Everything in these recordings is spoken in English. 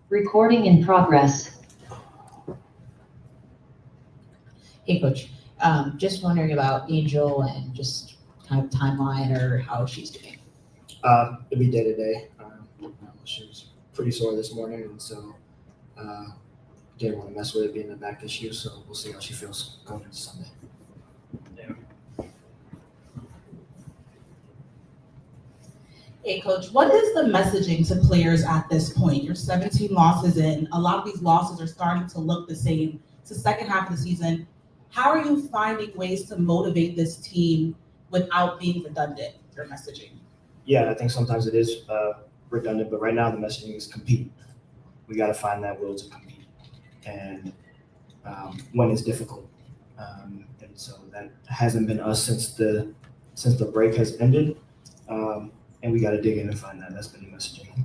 Recording in progress. Hey, Coach. Just wondering about Angel and just kind of timeline or how she's doing. It'll be day to day. She was pretty sore this morning, and so didn't want to mess with it being a back issue. So we'll see how she feels going into Sunday. Hey, Coach, what is the messaging to players at this point? You're 17 losses in. A lot of these losses are starting to look the same. It's the second half of the season. How are you finding ways to motivate this team without being redundant, your messaging? Yeah, I think sometimes it is redundant, but right now the messaging is compete. We got to find that will to compete, and when it's difficult, and so that hasn't been us since the break has ended. And we got to dig in and find that. That's been the messaging.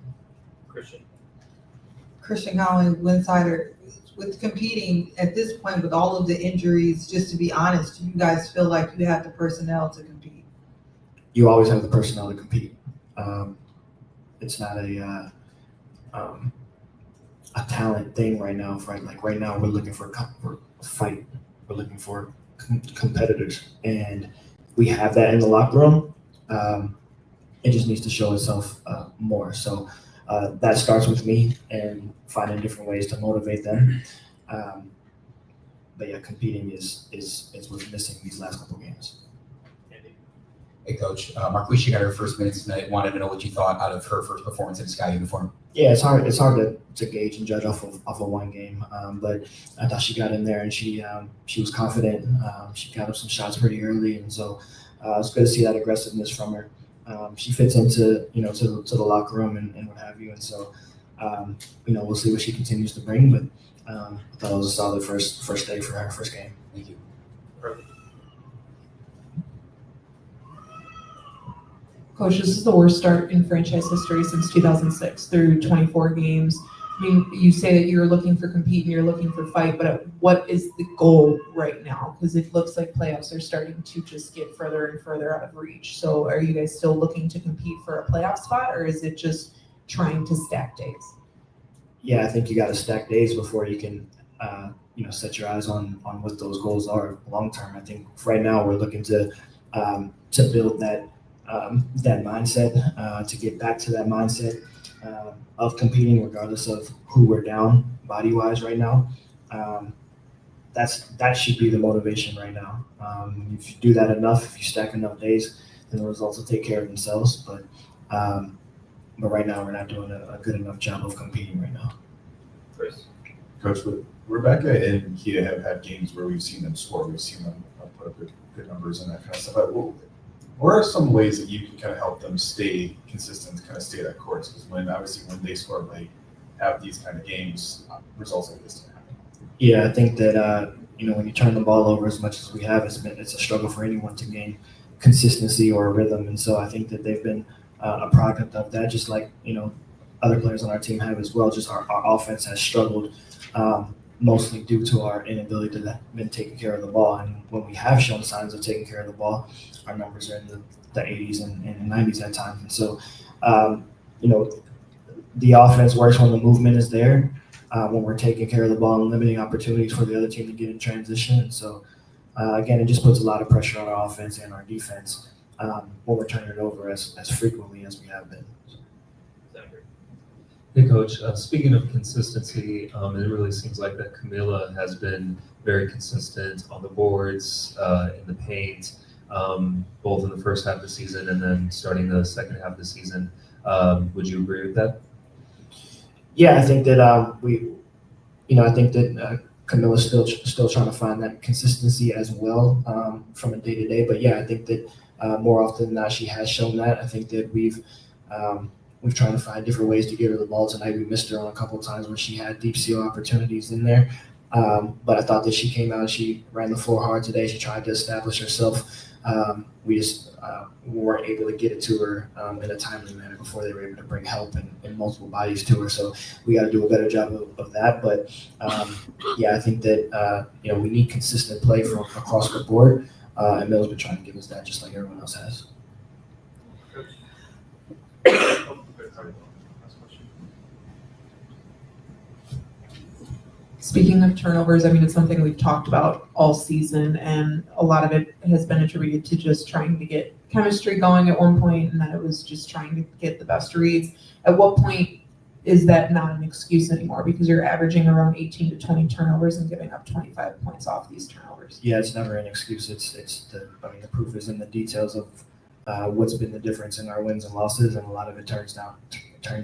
Christian Conley, Winsider, with competing at this point with all of the injuries, just to be honest, do you guys feel like you have the personnel to compete? You always have the personnel to compete. It's not a talent thing right now. Right? Like right now, we're looking for a fight. We're looking for competitors, and we have that in the locker room. It just needs to show itself more. So that starts with me and finding different ways to motivate them. But yeah, competing is what's missing these last couple games. Hey, Coach. Marquisha got her first minutes tonight. Wanted to know what you thought out of her first performance in a Sky uniform. Yeah, it's hard to gauge and judge off of one game. But I thought she got in there and she was confident. She got up some shots pretty early, and so it's good to see that aggressiveness from her. She fits into to the locker room and what have you, and so we'll see what she continues to bring. But I thought it was a solid first day for her, first game. Thank you. Coach, this is the worst start in franchise history since 2006 through 24 games. I mean, you say that you're looking for compete and you're looking for fight, but what is the goal right now? Because it looks like playoffs are starting to just get further and further out of reach. So are you guys still looking to compete for a playoff spot, or is it just trying to stack days? Yeah, I think you got to stack days before you can, set your eyes on what those goals are long term. I think right now we're looking to build that mindset, to get back to that mindset of competing regardless of who we're down body wise right now. That should be the motivation right now. If you do that enough, if you stack enough days, then the results will take care of themselves. But right now we're not doing a good enough job of competing right now. Chris. Coach, Rebecca and Kia have had games where we've seen them score. We've seen them put up good numbers and that kind of stuff. But what are some ways that you can kind of help them stay consistent, kind of stay that course? Because when they score late, have these kind of games, results like this don't happen. Yeah, I think that when you turn the ball over as much as we have, it's a struggle for anyone to gain consistency or a rhythm, and so I think that they've been a product of that, just like other players on our team have as well. Just our offense has struggled mostly due to our inability to been taking care of the ball, and when we have shown signs of taking care of the ball, our numbers are in the 80s and 90s at times. And so, the offense works when the movement is there, when we're taking care of the ball and limiting opportunities for the other team to get in transition. And so, again, it just puts a lot of pressure on our offense and our defense when we're turning it over as frequently as we have been. Hey, Coach. Speaking of consistency, it really seems like that Camila has been very consistent on the boards, in the paint, both in the first half of the season and then starting the second half of the season. Would you agree with that? Yeah, I think that I think that Camilla's still trying to find that consistency as well from a day to day. But yeah, I think that more often than not, she has shown that. I think that we've tried to find different ways to give her the ball tonight. We missed her on a couple of times when she had deep seal opportunities in there. But I thought that she came out, she ran the floor hard today. She tried to establish herself. We just weren't able to get it to her in a timely manner before they were able to bring help and multiple bodies to her. So we got to do a better job of that. But yeah, I think that we need consistent play from across the board, and Mill's been trying to give us that just like everyone else has. Speaking of turnovers, I mean, it's something we've talked about all season, and a lot of it has been attributed to just trying to get chemistry going at one point, and then it was just trying to get the best reads. At what point is that not an excuse anymore? Because you're averaging around 18 to 20 turnovers and giving up 25 points off these turnovers. Yeah, it's never an excuse. The proof is in the details of what's been the difference in our wins and losses, and a lot of it turns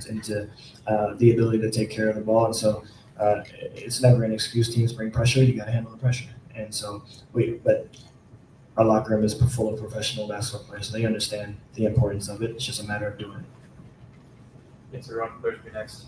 into the ability to take care of the ball. And so it's never an excuse. Teams bring pressure. You got to handle the pressure. And so but our locker room is full of professional basketball players. So they understand the importance of it. It's just a matter of doing it. Yes, sir. Coach, be next.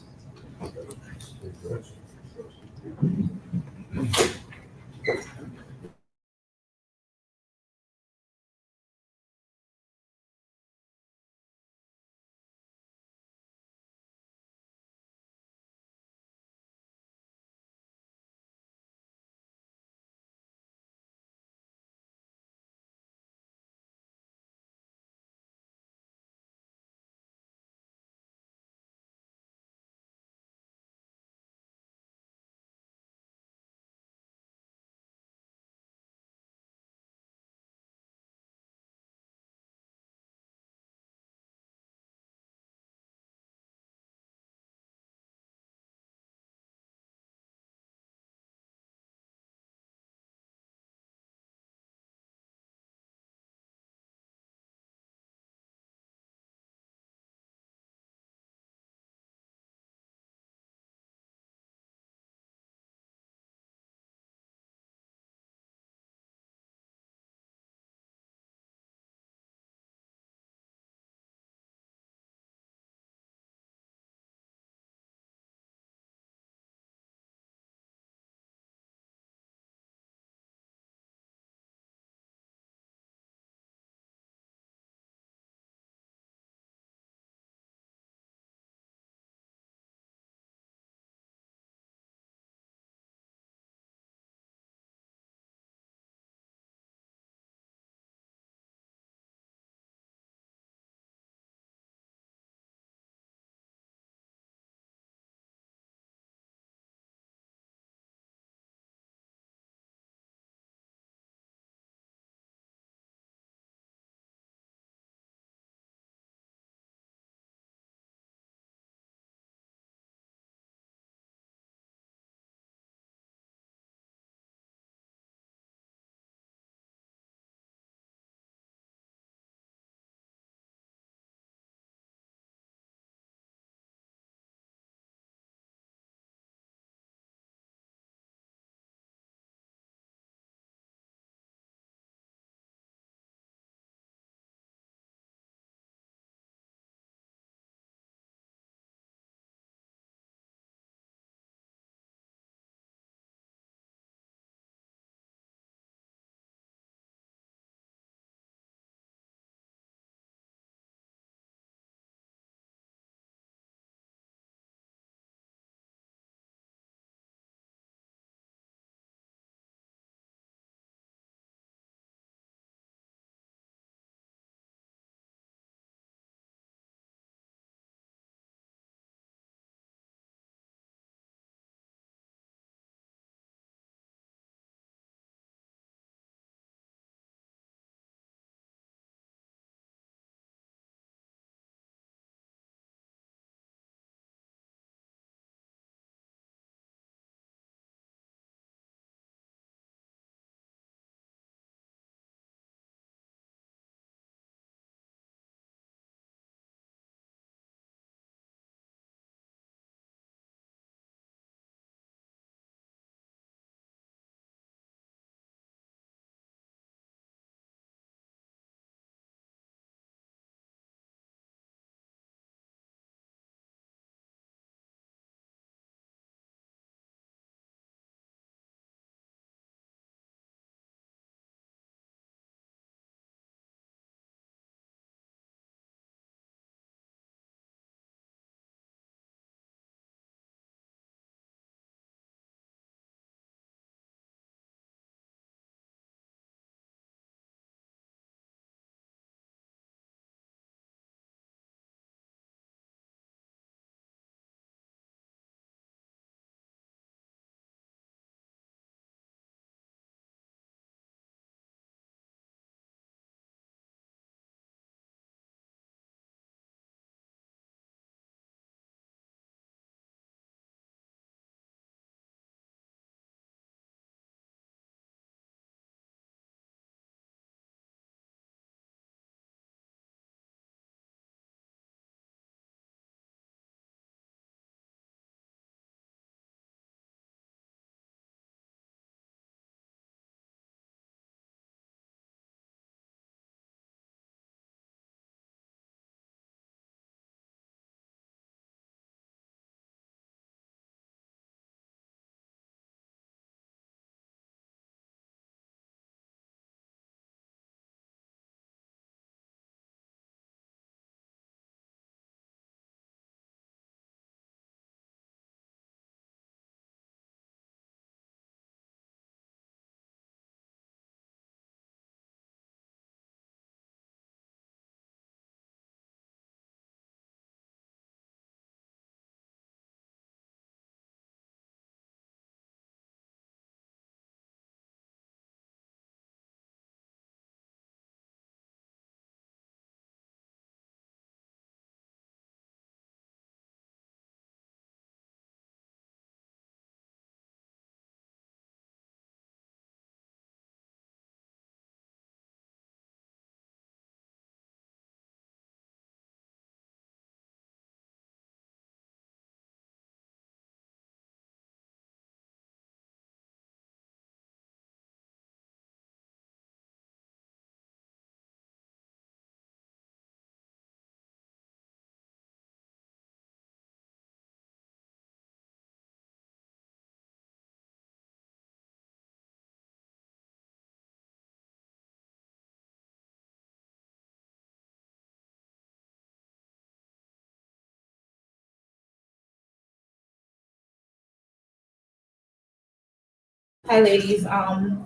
Hi, ladies.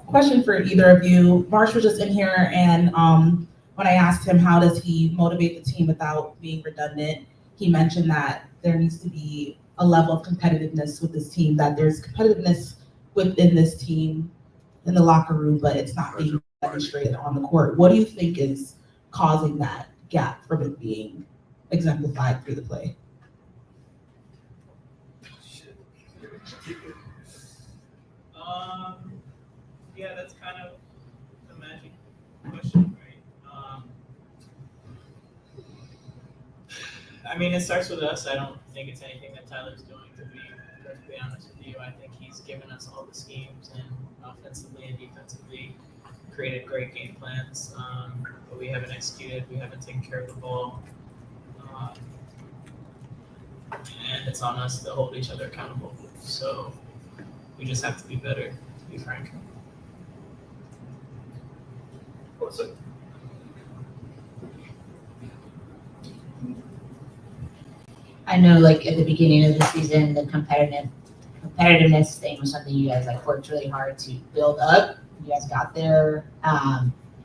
Question for either of you. Marsh was just in here, and when I asked him how does he motivate the team without being redundant, he mentioned that there needs to be a level of competitiveness with this team, that there's competitiveness within this team in the locker room, but it's not being demonstrated on the court. What do you think is causing that gap from it being exemplified through the play? Yeah, that's kind of the magic question, right? I mean, it starts with us. I don't think it's anything that Tyler's doing, to be perfectly honest with you. I think he's given us all the schemes and offensively and defensively created great game plans, but we haven't executed. We haven't taken care of the ball. And it's on us to hold each other accountable. So we just have to be better, to be frank. What's it? I know, like, at the beginning of the season, the competitiveness thing was something you guys, like, worked really hard to build up. You guys got there.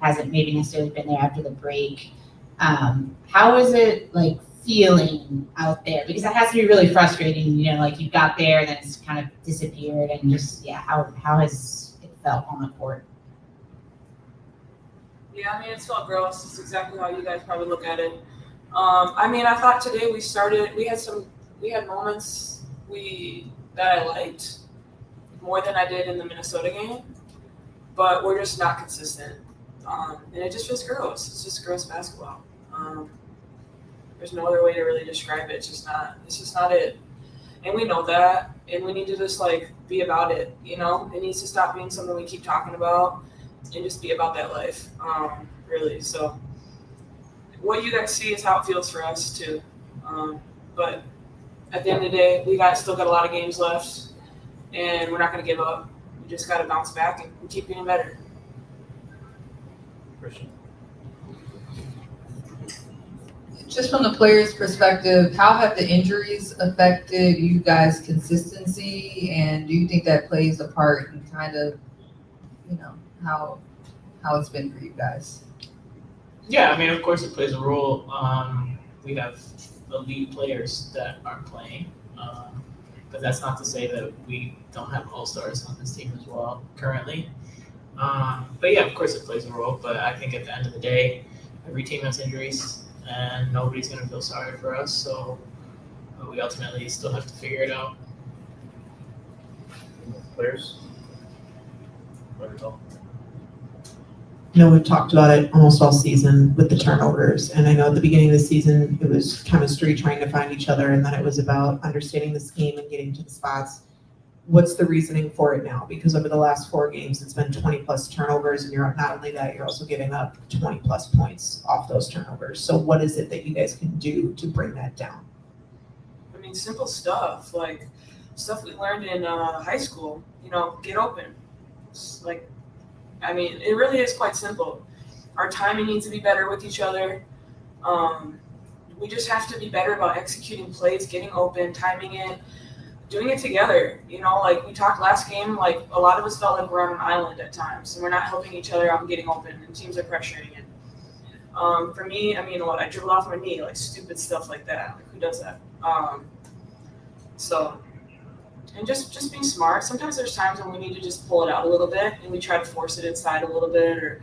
Hasn't maybe necessarily been there after the break. How is it, like, feeling out there? Because that has to be really frustrating, you know, like, you got there and then it's kind of disappeared, and just, yeah, how has it felt on the court? Yeah, I mean, it's felt gross. It's exactly how you guys probably look at it. I mean, I thought today we had moments that I liked more than I did in the Minnesota game, but we're just not consistent. And it just feels gross. It's just gross basketball. There's no other way to really describe it. It's just not it. And we know that, and we need to just, like, be about it, you know? It needs to stop being something we keep talking about and just be about that life, really. So what you guys see is how it feels for us too. But at the end of the day, we still got a lot of games left, and we're not going to give up. We just got to bounce back and keep getting better. Christian. Just from the players' perspective, how have the injuries affected you guys' consistency, and do you think that plays a part in kind of, you know, how it's been for you guys? Yeah, I mean, of course it plays a role. We have elite players that aren't playing, but that's not to say that we don't have all-stars on this team as well currently. But yeah, of course it plays a role, but I think at the end of the day, every team has injuries and nobody's going to feel sorry for us, so we ultimately still have to figure it out. Players? I know we've talked about it almost all season with the turnovers, and I know at the beginning of the season it was chemistry, trying to find each other, and then it was about understanding the scheme and getting to the spots. What's the reasoning for it now? Because over the last 4 games, it's been 20 plus turnovers, and you're not only that, you're also giving up 20 plus points off those turnovers. So what is it that you guys can do to bring that down? I mean, simple stuff, like stuff we learned in high school, you know, get open. It's like, I mean, it really is quite simple. Our timing needs to be better with each other. We just have to be better about executing plays, getting open, timing it, doing it together. You know, like we talked last game, like a lot of us felt like we're on an island at times and we're not helping each other out and getting open, and teams are pressuring it. For me, I mean, I dribbled off my knee, like stupid stuff like that. Like, who does that? And just being smart. Sometimes there's times when we need to just pull it out a little bit and we try to force it inside a little bit, or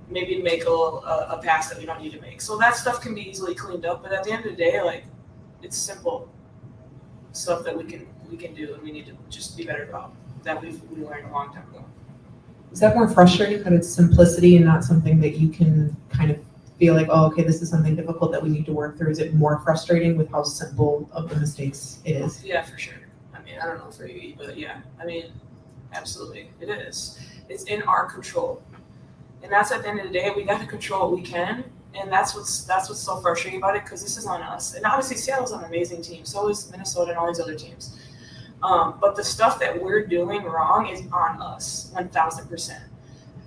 maybe make a pass that we don't need to make. So that stuff can be easily cleaned up. But at the end of the day, like, it's simple stuff that we can do, and we need to just be better about that we learned a long time ago. Is that more frustrating that it's simplicity and not something that you can kind of feel like, oh, okay, this is something difficult that we need to work through? Is it more frustrating with how simple of the mistakes it is? Yeah, for sure. I mean, I don't know for you, but yeah, I mean, absolutely, it is. It's in our control, and that's at the end of the day, we got to control what we can, and that's what's so frustrating about it, because this is on us. And obviously, Seattle's an amazing team. So is Minnesota and all these other teams. But the stuff that we're doing wrong is on us, 1,000%.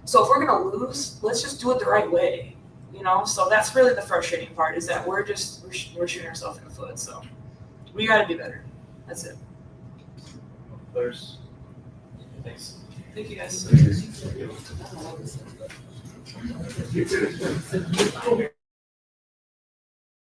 So if we're gonna lose, let's just do it the right way. You know, so that's really the frustrating part, is that we're shooting ourselves in the foot. So we got to be better. That's it. Players. Thanks. Thank you guys. Thank you.